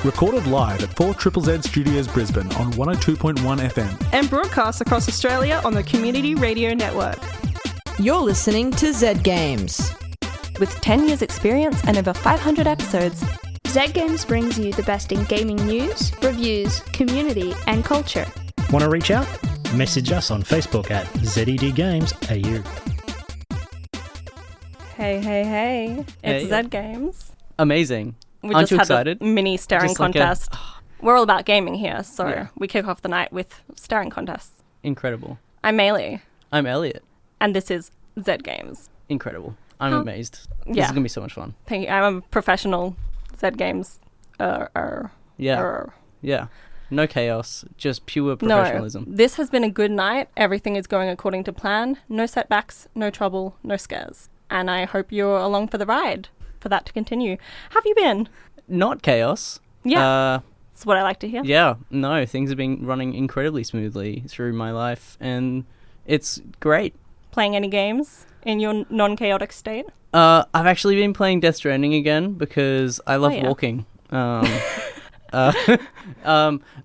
Recorded live at 4ZZZ Studios Brisbane on 102.1 FM. And broadcast across Australia on the Community Radio Network. You're listening to Z Games. With 10 years experience and over 500 episodes, Z Games brings you the best in gaming news, reviews, community and culture. Want to reach out? Message us on Facebook at ZEDGamesAU. Hey. It's Z Games. Amazing. We Aren't just you had excited? a mini staring Just like contest. We're all about gaming here, so Yeah. we kick off the night with staring contests. Incredible. I'm Maylee, I'm Elliott. and this is Z Games. Incredible. I'm amazed. This Yeah. is going to be so much fun. Thank you. I'm a professional Z Games. Yeah. No chaos, just pure professionalism. No, this has been a good night. Everything is going according to plan. No setbacks, no trouble, no scares. And I hope you're along for the ride for that to continue. Have you been? Not chaos. Yeah. That's what I like to hear. Yeah. No, things have been running incredibly smoothly through my life, and it's great. Playing any games in your non-chaotic state? I've actually been playing Death Stranding again because I love walking. But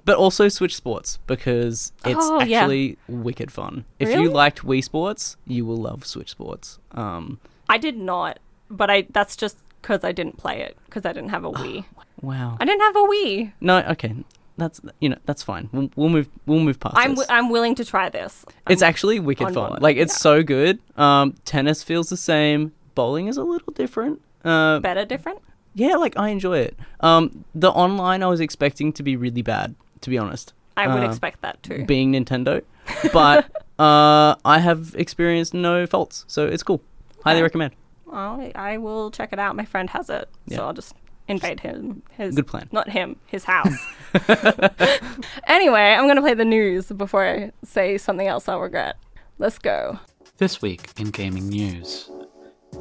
also Switch Sports because it's actually wicked fun. If Really? you liked Wii Sports, you will love Switch Sports. I did not, but that's just because I didn't play it because I didn't have a Wii. Wow. I didn't have a Wii. No, okay. That's fine. We'll move past this. I'm willing to try this. It's actually wicked fun. board, Like it's so good. Tennis feels the same. Bowling is a little different. Better, different? Yeah, like I enjoy it. The online I was expecting to be really bad, to be honest. I would expect that too. Being Nintendo. But I have experienced no faults, so it's cool. Highly recommend. Well, I will check it out. My friend has it, so I'll just invade him. Good plan. Not him, his house. Anyway, I'm going to play the news before I say something else I'll regret. Let's go. This week in gaming news.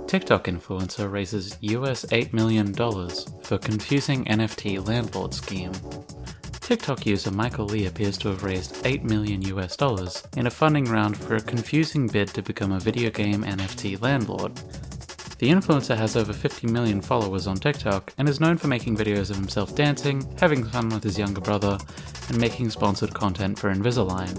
TikTok influencer raises US $8 million for confusing NFT landlord scheme. TikTok user Michael Lee appears to have raised $8 million in a funding round for a confusing bid to become a video game NFT landlord. The influencer has over 50 million followers on TikTok and is known for making videos of himself dancing, having fun with his younger brother, and making sponsored content for Invisalign.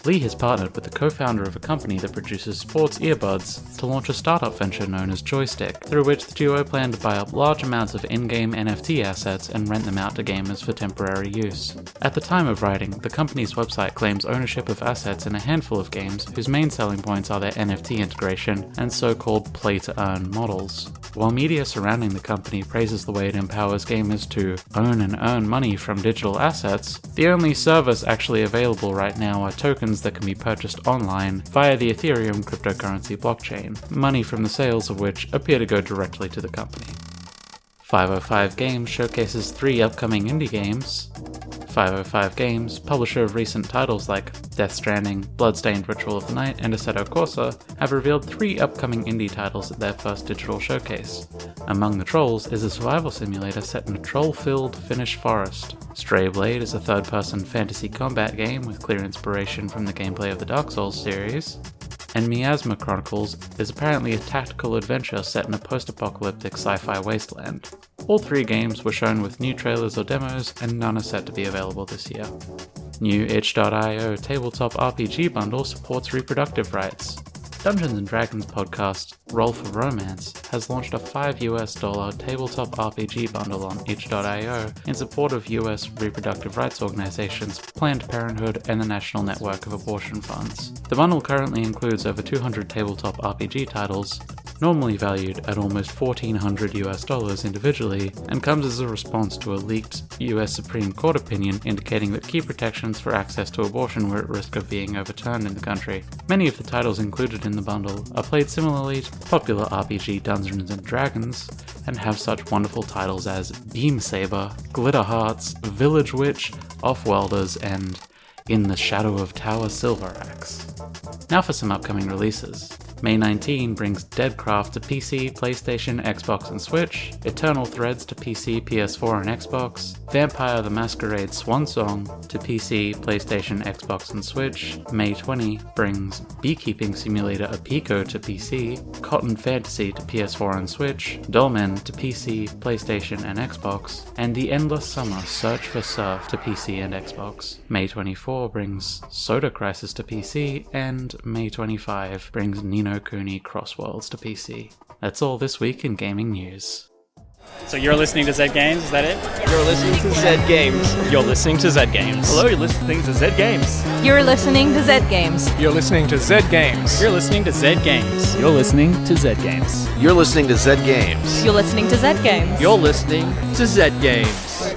Lee has partnered with the co-founder of a company that produces sports earbuds to launch a startup venture known as Joystick, through which the duo plan to buy up large amounts of in-game NFT assets and rent them out to gamers for temporary use. At the time of writing, the company's website claims ownership of assets in a handful of games whose main selling points are their NFT integration and so-called play-to-earn models. While media surrounding the company praises the way it empowers gamers to own and earn money from digital assets, the only service actually available right now are tokens that can be purchased online via the Ethereum cryptocurrency blockchain, money from the sales of which appear to go directly to the company. 505 Games showcases 3 upcoming indie games. 505 Games, publisher of recent titles like Death Stranding, Bloodstained Ritual of the Night, and Assetto Corsa, have revealed 3 upcoming indie titles at their first digital showcase. Among the Trolls is a survival simulator set in a troll-filled Finnish forest. Stray Blade is a third-person fantasy combat game with clear inspiration from the gameplay of the Dark Souls series. And Miasma Chronicles is apparently a tactical adventure set in a post-apocalyptic sci-fi wasteland. All 3 games were shown with new trailers or demos, and none are set to be available this year. New itch.io tabletop RPG bundle supports reproductive rights. Dungeons & Dragons podcast Roll for Romance has launched a $5 tabletop RPG bundle on itch.io in support of US reproductive rights organizations Planned Parenthood and the National Network of Abortion Funds. The bundle currently includes over 200 tabletop RPG titles, normally valued at almost $1,400 individually, and comes as a response to a leaked US Supreme Court opinion indicating that key protections for access to abortion were at risk of being overturned in the country. Many of the titles included in the bundle are played similarly to popular RPG Dungeons & Dragons, and have such wonderful titles as Beam Saber, Glitter Hearts, Village Witch, Offworlders, and In the Shadow of Tower Silver Axe. Now for some upcoming releases. May 19 brings Deadcraft to PC, PlayStation, Xbox and Switch, Eternal Threads to PC, PS4 and Xbox, Vampire the Masquerade Swan Song to PC, PlayStation, Xbox and Switch. May 20 brings Beekeeping Simulator Apico to PC, Cotton Fantasy to PS4 and Switch, Dolmen to PC, PlayStation and Xbox, and The Endless Summer Search for Surf to PC and Xbox. May 24 brings Soda Crisis to PC, and May 25 brings Ni no Kuni Cross Worlds to PC. That's all this week in gaming news. So you're listening to Zed Games, is that it? You're listening to Zed Games. You're listening to Zed Games. Hello, you're listening to Zed Games. You're listening to Zed Games. You're listening to Zed Games. You're listening to Zed Games. You're listening to Zed Games. You're listening to Zed Games. You're listening to Zed Games. You're listening to Zed Games.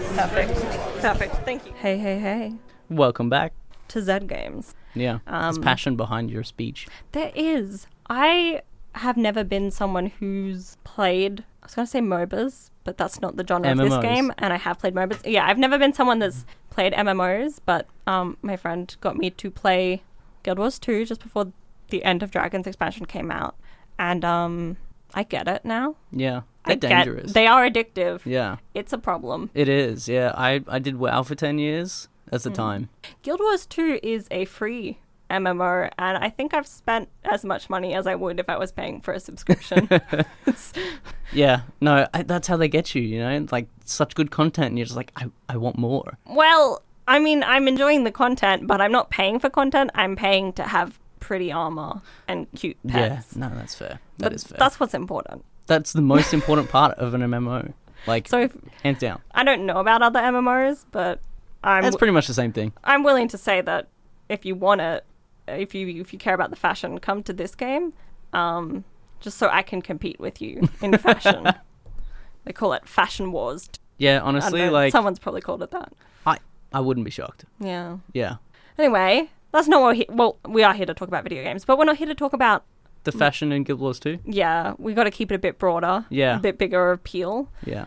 Perfect. Thank you. Hey. Welcome back. To Zed Games. Yeah, there's passion behind your speech. There is. I have never been someone who's played, I was going to say MOBAs, but that's not the genre of this game, and I have played MOBAs. Yeah, I've never been someone that's played MMOs, but my friend got me to play Guild Wars 2 just before the End of Dragons expansion came out, and I get it now. Yeah, they're dangerous. They are addictive. Yeah. It's a problem. It is, yeah. I did WoW for 10 years at the time. Guild Wars 2 is a free MMO, and I think I've spent as much money as I would if I was paying for a subscription. Yeah, no, that's how they get you, you know? Like, such good content, and you're just like, I want more. Well, I mean, I'm enjoying the content, but I'm not paying for content. I'm paying to have pretty armor and cute pets. Yeah, no, that's fair. That is fair. That's what's important. That's the most important part of an MMO. Like, so hands down. I don't know about other MMOs, but that's pretty much the same thing. I'm willing to say that if you want it, if you care about the fashion, come to this game, just so I can compete with you in fashion. They call it Fashion Wars. Yeah, honestly, like someone's probably called it that. I wouldn't be shocked. Yeah. Yeah. Anyway, that's not what we are here to talk about video games, but we're not here to talk about the fashion in Guild Wars 2. Yeah, we got to keep it a bit broader. Yeah. A bit bigger appeal. Yeah.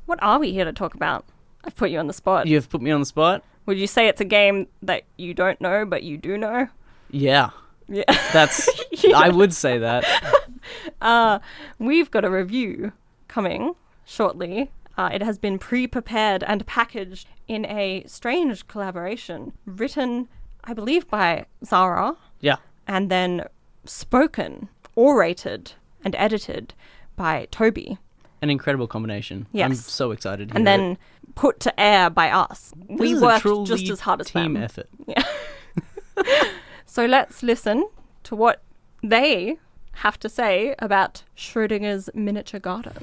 What are we here to talk about? I've put you on the spot. You've put me on the spot? Would you say it's a game that you don't know, but you do know? Yeah. Yeah. That's... Yeah. I would say that. We've got a review coming shortly. It has been pre-prepared and packaged in a strange collaboration written, I believe, by Zahra. Yeah. And then spoken, orated, and edited by Tobi. An incredible combination. Yes. I'm so excited to hear and then put to air by us. We worked just as hard as them. Team effort. Yeah. So let's listen to what they have to say about Schrodinger's miniature garden.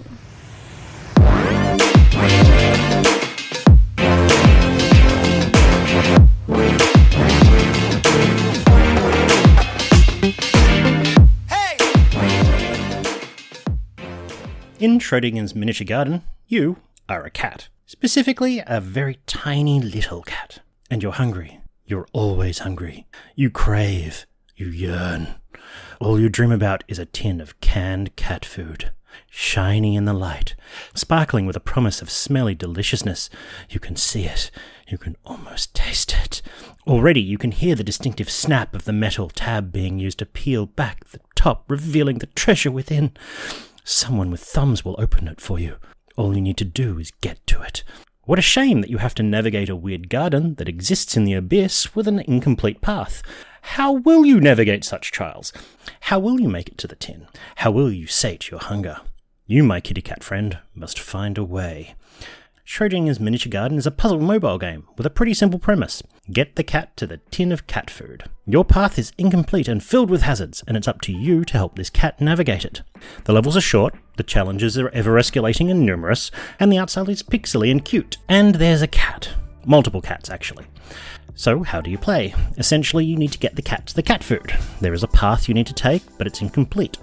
In Schrodinger's miniature garden, you are a cat. Specifically, a very tiny little cat. And you're hungry. You're always hungry. You crave. You yearn. All you dream about is a tin of canned cat food. Shiny in the light, sparkling with a promise of smelly deliciousness. You can see it. You can almost taste it. Already you can hear the distinctive snap of the metal tab being used to peel back the top, revealing the treasure within. Someone with thumbs will open it for you. All you need to do is get to it. What a shame that you have to navigate a weird garden that exists in the abyss with an incomplete path. How will you navigate such trials? How will you make it to the tin? How will you sate your hunger? You, my kitty cat friend, must find a way. Schrodinger's Miniature Garden is a puzzle mobile game with a pretty simple premise. Get the cat to the tin of cat food. Your path is incomplete and filled with hazards, and it's up to you to help this cat navigate it. The levels are short, the challenges are ever-escalating and numerous, and the art style is pixely and cute. And there's a cat. Multiple cats, actually. So, how do you play? Essentially, you need to get the cat to the cat food. There is a path you need to take, but it's incomplete.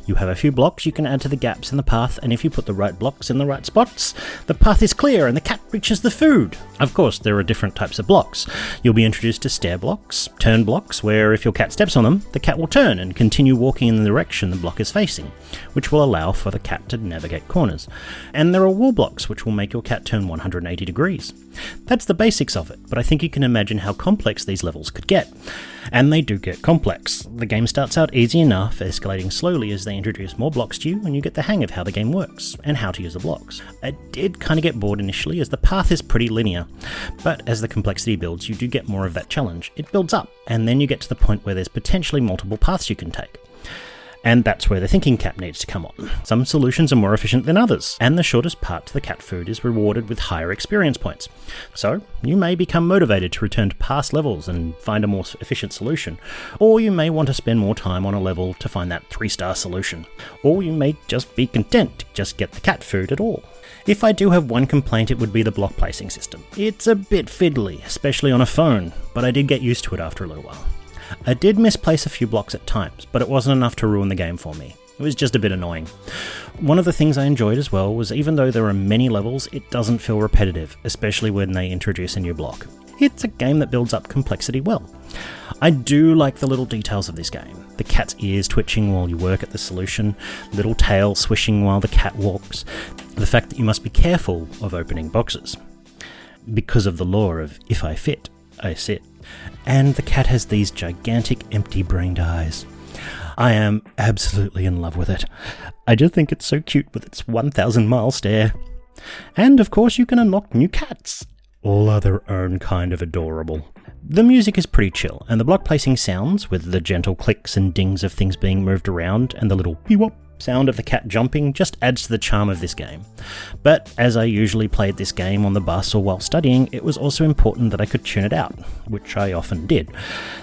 You have a few blocks you can add to the gaps in the path, and if you put the right blocks in the right spots, the path is clear and the cat reaches the food. Of course, there are different types of blocks. You'll be introduced to stair blocks, turn blocks, where if your cat steps on them, the cat will turn and continue walking in the direction the block is facing, which will allow for the cat to navigate corners. And there are wall blocks, which will make your cat turn 180 degrees. That's the basics of it, but I think you can imagine how complex these levels could get. And they do get complex. The game starts out easy enough, escalating slowly as they introduce more blocks to you and you get the hang of how the game works, and how to use the blocks. I did kind of get bored initially as the path is pretty linear, but as the complexity builds you do get more of that challenge. It builds up, and then you get to the point where there's potentially multiple paths you can take. And that's where the thinking cap needs to come on. Some solutions are more efficient than others, and the shortest part to the cat food is rewarded with higher experience points. So, you may become motivated to return to past levels and find a more efficient solution, or you may want to spend more time on a level to find that 3-star solution, or you may just be content to just get the cat food at all. If I do have one complaint, it would be the block placing system. It's a bit fiddly, especially on a phone, but I did get used to it after a little while. I did misplace a few blocks at times, but it wasn't enough to ruin the game for me. It was just a bit annoying. One of the things I enjoyed as well was even though there are many levels, it doesn't feel repetitive, especially when they introduce a new block. It's a game that builds up complexity well. I do like the little details of this game. The cat's ears twitching while you work at the solution, little tail swishing while the cat walks, the fact that you must be careful of opening boxes. Because of the law of if I fit, I sit. And the cat has these gigantic empty-brained eyes. I am absolutely in love with it. I just think it's so cute with its 1,000-mile stare. And of course you can unlock new cats. All are their own kind of adorable. The music is pretty chill, and the block placing sounds, with the gentle clicks and dings of things being moved around, and the little wee-wop sound of the cat jumping, just adds to the charm of this game. But as I usually played this game on the bus or while studying, it was also important that I could tune it out, which I often did.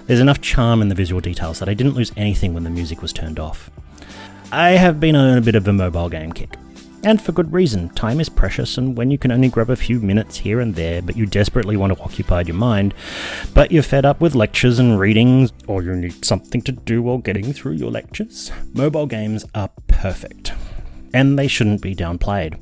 There's enough charm in the visual details that I didn't lose anything when the music was turned off. I have been on a bit of a mobile game kick. And for good reason. Time is precious, and when you can only grab a few minutes here and there, but you desperately want to occupy your mind, but you're fed up with lectures and readings, or you need something to do while getting through your lectures, mobile games are perfect. And they shouldn't be downplayed.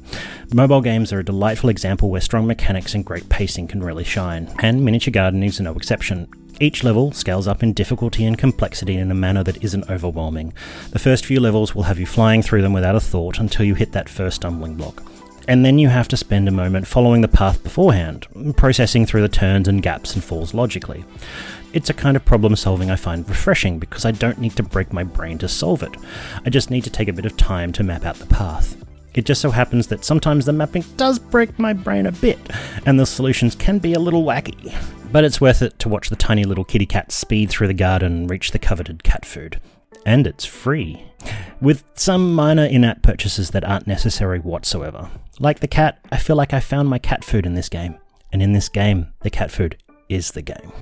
Mobile games are a delightful example where strong mechanics and great pacing can really shine, and Miniature Garden is no exception. Each level scales up in difficulty and complexity in a manner that isn't overwhelming. The first few levels will have you flying through them without a thought until you hit that first stumbling block. And then you have to spend a moment following the path beforehand, processing through the turns and gaps and falls logically. It's a kind of problem solving I find refreshing because I don't need to break my brain to solve it. I just need to take a bit of time to map out the path. It just so happens that sometimes the mapping does break my brain a bit, and the solutions can be a little wacky. But it's worth it to watch the tiny little kitty cat speed through the garden and reach the coveted cat food. And it's free. With some minor in-app purchases that aren't necessary whatsoever. Like the cat, I feel like I found my cat food in this game. And in this game, the cat food is the game.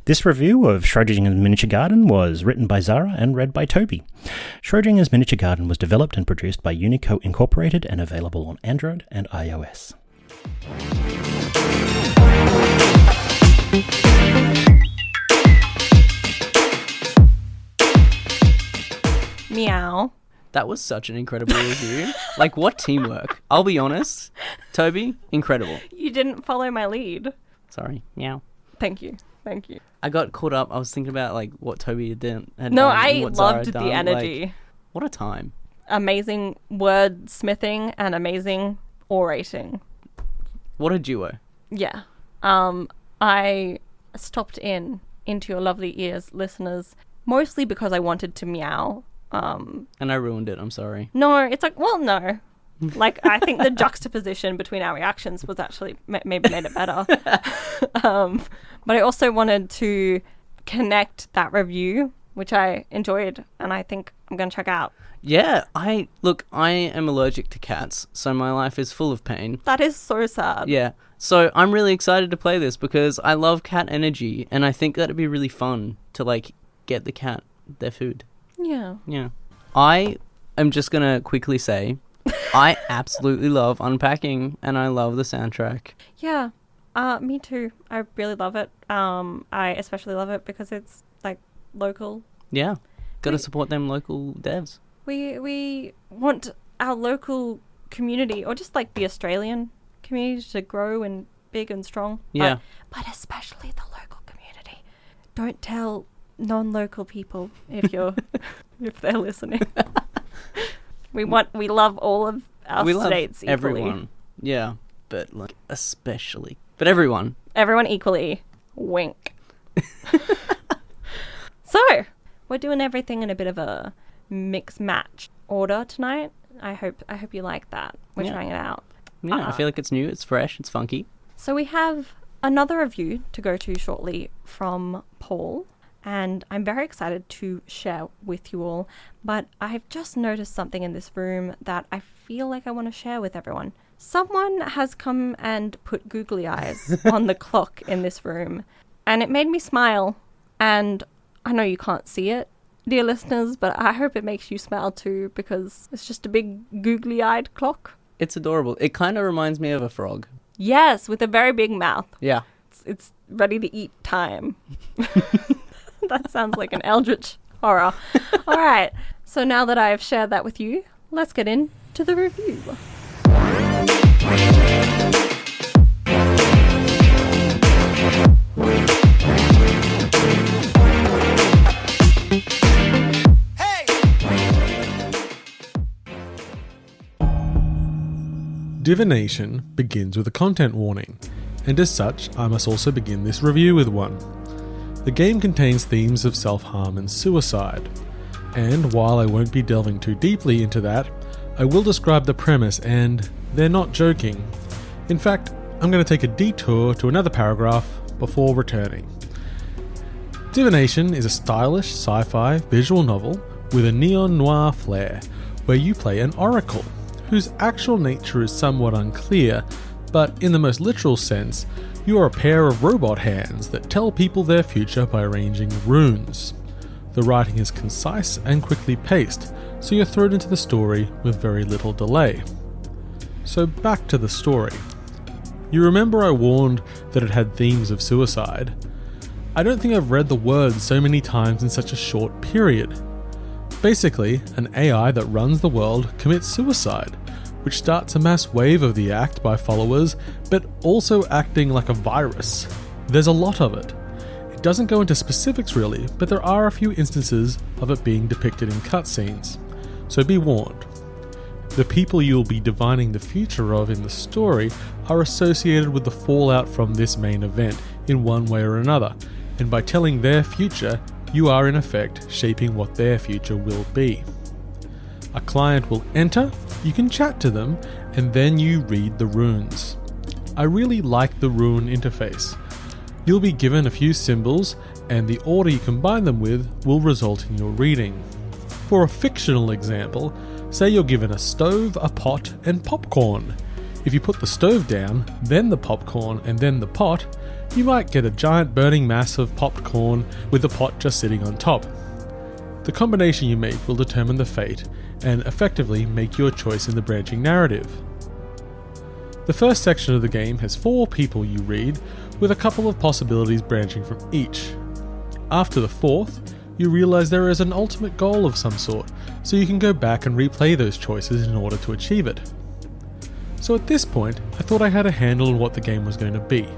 This review of Schrodinger's Miniature Garden was written by Zahra and read by Tobi. Schrodinger's Miniature Garden was developed and produced by Unico Incorporated and available on Android and iOS. Meow. That was such an incredible review. Like, what teamwork? I'll be honest. Tobi, incredible. You didn't follow my lead. Sorry. Meow. Thank you. Thank you. I got caught up. I was thinking about, like, what Tobi had done. No, I and what Zahra loved had the done. energy. Like, what a time. Amazing wordsmithing and amazing orating. What a duo. Yeah. I stopped into your lovely ears, listeners, mostly because I wanted to meow. And I ruined it. I'm sorry. No, it's like, well, no. Like, I think the juxtaposition between our reactions was actually maybe made it better. But I also wanted to connect that review, which I enjoyed, and I think I'm going to check out. Yeah, I am allergic to cats, so my life is full of pain. That is so sad. Yeah, so I'm really excited to play this because I love cat energy, and I think that'd be really fun to, like, get the cat their food. Yeah. Yeah. I am just going to quickly say, I absolutely love unpacking, and I love the soundtrack. Yeah, me too. I really love it. I especially love it because it's, like, local. Yeah, gotta support them local devs. We want our local community, or just, like, the Australian community, to grow and big and strong. Yeah. But especially the local community. Don't tell non-local people if they're listening. We love all of our states equally. Everyone. Yeah, but, like, especially. But everyone. Everyone equally. Wink. So, we're doing everything in a bit of a mix match order tonight. I hope you like that. We're trying it out. Yeah, I feel like it's new, it's fresh, it's funky. So we have another review to go to shortly from Paul, and I'm very excited to share with you all, but I've just noticed something in this room that I feel like I want to share with everyone. Someone has come and put googly eyes on the clock in this room, and it made me smile, and I know you can't see it, dear listeners, but I hope it makes you smile too, because it's just a big googly-eyed clock. It's adorable. It kind of reminds me of a frog. Yes, with a very big mouth. Yeah. It's ready to eat time. That sounds like an eldritch horror. All right, so now that I've shared that with you, let's get into the review. Divination begins with a content warning, and as such, I must also begin this review with one. The game contains themes of self-harm and suicide, and while I won't be delving too deeply into that, I will describe the premise, and they're not joking. In fact, I'm going to take a detour to another paragraph before returning. Divination is a stylish sci-fi visual novel with a neon noir flair, where you play an oracle, whose actual nature is somewhat unclear, but in the most literal sense, you are a pair of robot hands that tell people their future by arranging runes. The writing is concise and quickly paced, so you're thrown into the story with very little delay. So back to the story. You remember I warned that it had themes of suicide. I don't think I've read the words so many times in such a short period. Basically, an AI that runs the world commits suicide, which starts a mass wave of the act by followers, but also acting like a virus. There's a lot of it. It doesn't go into specifics really, but there are a few instances of it being depicted in cutscenes. So be warned. The people you'll be divining the future of in the story are associated with the fallout from this main event in one way or another, and by telling their future, you are in effect shaping what their future will be. A client will enter, you can chat to them, and then you read the runes. I really like the rune interface. You'll be given a few symbols, and the order you combine them with will result in your reading. For a fictional example, say you're given a stove, a pot, and popcorn. If you put the stove down, then the popcorn, and then the pot, you might get a giant burning mass of popcorn with the pot just sitting on top. The combination you make will determine the fate and effectively make your choice in the branching narrative. The first section of the game has 4 people you read, with a couple of possibilities branching from each. After the 4th, you realise there is an ultimate goal of some sort, so you can go back and replay those choices in order to achieve it. So at this point, I thought I had a handle on what the game was going to be.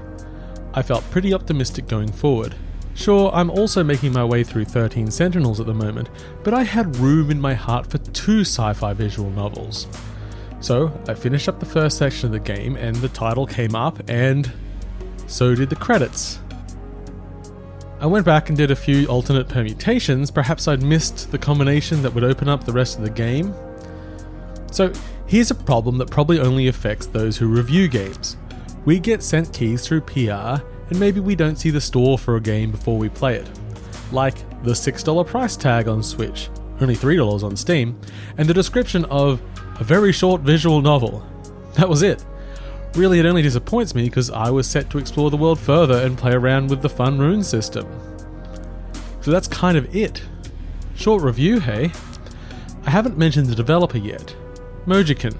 I felt pretty optimistic going forward. Sure, I'm also making my way through 13 Sentinels at the moment, but I had room in my heart for 2 sci-fi visual novels. So I finished up the first section of the game and the title came up, and so did the credits. I went back and did a few alternate permutations. Perhaps I'd missed the combination that would open up the rest of the game. So here's a problem that probably only affects those who review games. We get sent keys through PR, and maybe we don't see the store for a game before we play it. Like the $6 price tag on Switch, only $3 on Steam, and the description of a very short visual novel. That was it. Really, it only disappoints me because I was set to explore the world further and play around with the fun rune system. So that's kind of it. Short review, hey? I haven't mentioned the developer yet. Mojican.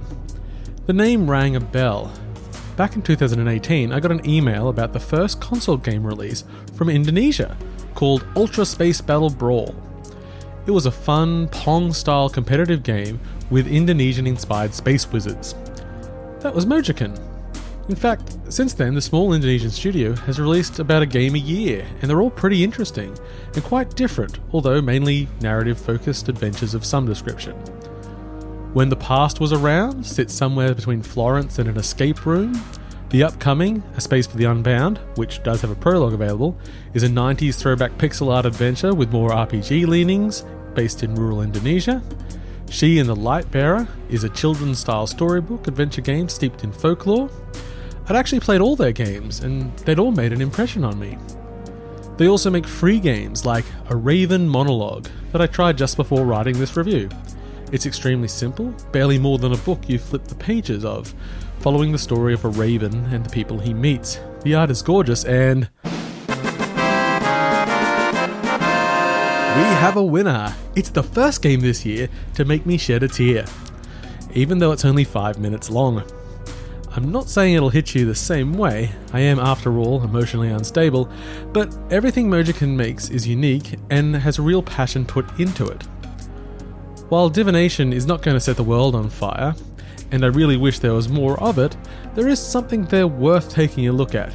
The name rang a bell. Back in 2018, I got an email about the first console game release from Indonesia, called Ultra Space Battle Brawl. It was a fun, Pong-style competitive game with Indonesian-inspired space wizards. That was Mojican. In fact, since then, the small Indonesian studio has released about a game a year, and they're all pretty interesting, and quite different, although mainly narrative-focused adventures of some description. When the Past Was Around sits somewhere between Florence and an escape room, The upcoming A Space for the Unbound, which does have a prologue available, is a 90s throwback pixel art adventure with more RPG leanings, based in rural Indonesia. She and the Lightbearer is a children's-style storybook adventure game steeped in folklore. I'd actually played all their games, and they'd all made an impression on me. They also make free games like A Raven Monologue that I tried just before writing this review. It's extremely simple, barely more than a book you flip the pages of, following the story of a raven and the people he meets. The art is gorgeous, and we have a winner! It's the first game this year to make me shed a tear, even though it's only 5 minutes long. I'm not saying it'll hit you the same way, I am after all emotionally unstable, but everything Mojican makes is unique and has a real passion put into it. While Divination is not going to set the world on fire, and I really wish there was more of it, there is something there worth taking a look at.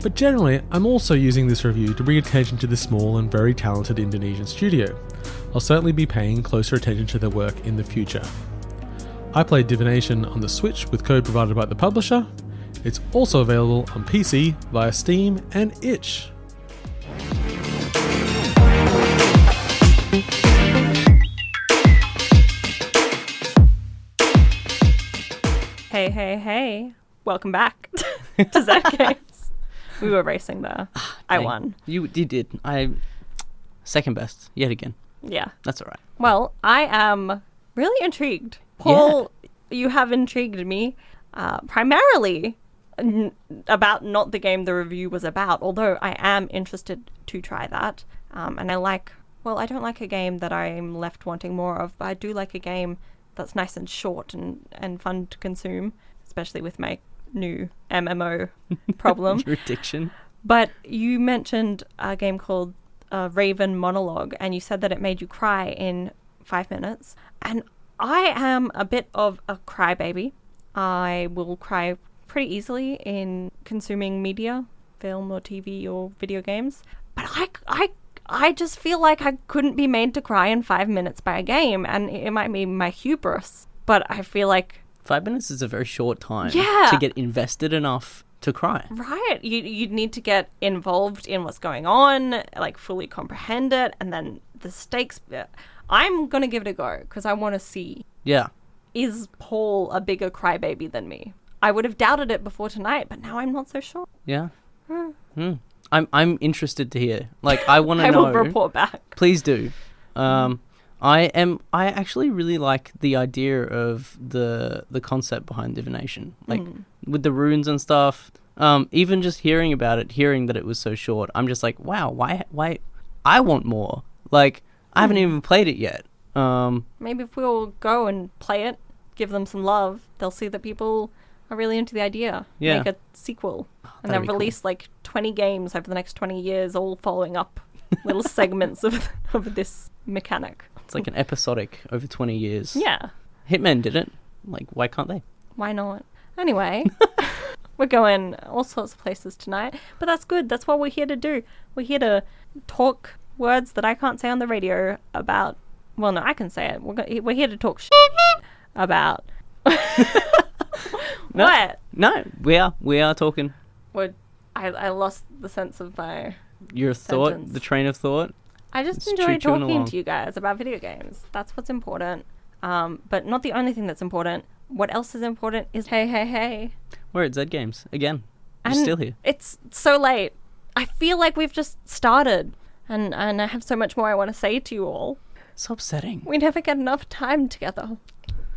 But generally, I'm also using this review to bring attention to the small and very talented Indonesian studio. I'll certainly be paying closer attention to their work in the future. I played Divination on the Switch with code provided by the publisher. It's also available on PC via Steam and itch. Hey. Welcome back to Z Games. We were racing there. I won. You did. Second best, yet again. Yeah. That's all right. Well, I am really intrigued. Paul, you have intrigued me primarily about not the game the review was about, although I am interested to try that. And I don't like a game that I'm left wanting more of, but I do like a game that's nice and short and fun to consume, especially with my new MMO problem. Your addiction. But you mentioned a game called Raven Monologue, and you said that it made you cry in 5 minutes. And I am a bit of a crybaby. I will cry pretty easily in consuming media, film or TV or video games. But I just feel like I couldn't be made to cry in 5 minutes by a game, and it might be my hubris, but I feel like 5 minutes is a very short time Yeah. to get invested enough to cry. Right. You'd need to get involved in what's going on, like fully comprehend it, and then the stakes. I'm going to give it a go because I want to see. Yeah. Is Paul a bigger crybaby than me? I would have doubted it before tonight, but now I'm not so sure. Yeah. I'm interested to hear. Like, I want to know. I will report back. Please do. I actually really like the idea of the concept behind Divination. Like, with the runes and stuff. Even just hearing about it, hearing that it was so short, I'm just like, wow, why I want more. Like, I haven't even played it yet. Maybe if we all go and play it, give them some love, they'll see that people are really into the idea. Yeah. Make a sequel. And that'd then be release like 20 games over the next 20 years, all following up little segments of this mechanic. It's like an episodic over 20 years. Yeah. Hitmen did it. Like, why can't they? Why not? Anyway, we're going all sorts of places tonight, but that's good. That's what we're here to do. We're here to talk words that I can't say on the radio about. Well, no, I can say it. We're here to talk about. What? No, we are talking. I lost the sense of my Your sentence. thought, the train of thought. I just It's enjoy choo-chooing talking along. to you guys about video games. That's what's important. But not the only thing that's important. What else is important is hey. We're at Z Games again. We're And still here. It's so late. I feel like we've just started, and I have so much more I want to say to you all. So upsetting. We never get enough time together,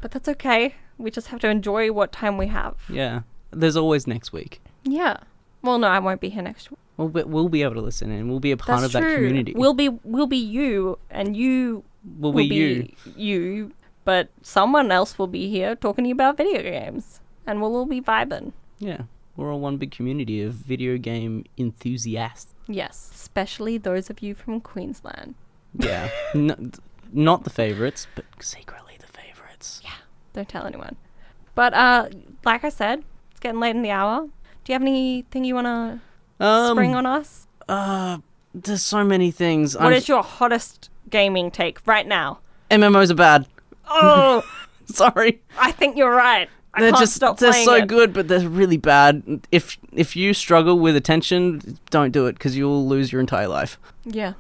but that's okay. We just have to enjoy what time we have. Yeah. There's always next week. Yeah. Well, no, I won't be here next week. We'll be able to listen in. We'll be a part That's of that true. community. We'll be you, and you We'll be you, but someone else will be here talking to you about video games, and we'll all be vibing. Yeah. We're all one big community of video game enthusiasts. Yes, especially those of you from Queensland. Yeah. Not the favourites, but secretly the favourites. Yeah, don't tell anyone. But like I said, it's getting late in the hour. Do you have anything you want to spring on us? There's so many things. What is your hottest gaming take right now? MMOs are bad. Oh, Sorry. I think you're right. They're can't stop they're playing so it. good, but they're really bad. If you struggle with attention, don't do it because you'll lose your entire life. Yeah.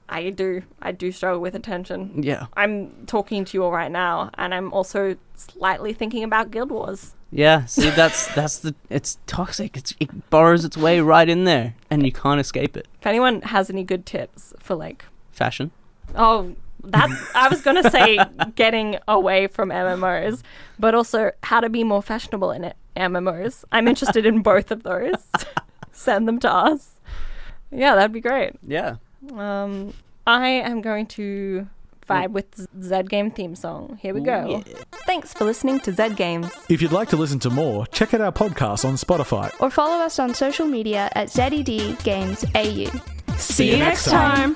I do struggle with attention. Yeah. I'm talking to you all right now, and I'm also slightly thinking about Guild Wars. Yeah, see, it's toxic. It burrows its way right in there, and you can't escape it. If anyone has any good tips for like Fashion. Oh, I was going to say getting away from MMOs, but also how to be more fashionable in MMOs. I'm interested in both of those. Send them to us. Yeah, that'd be great. Yeah. I am going to vibe with the Z Game theme song. Here we go. Yeah. Thanks for listening to Z Games. If you'd like to listen to more, check out our podcast on Spotify. Or follow us on social media at ZED Games AU. See you next time.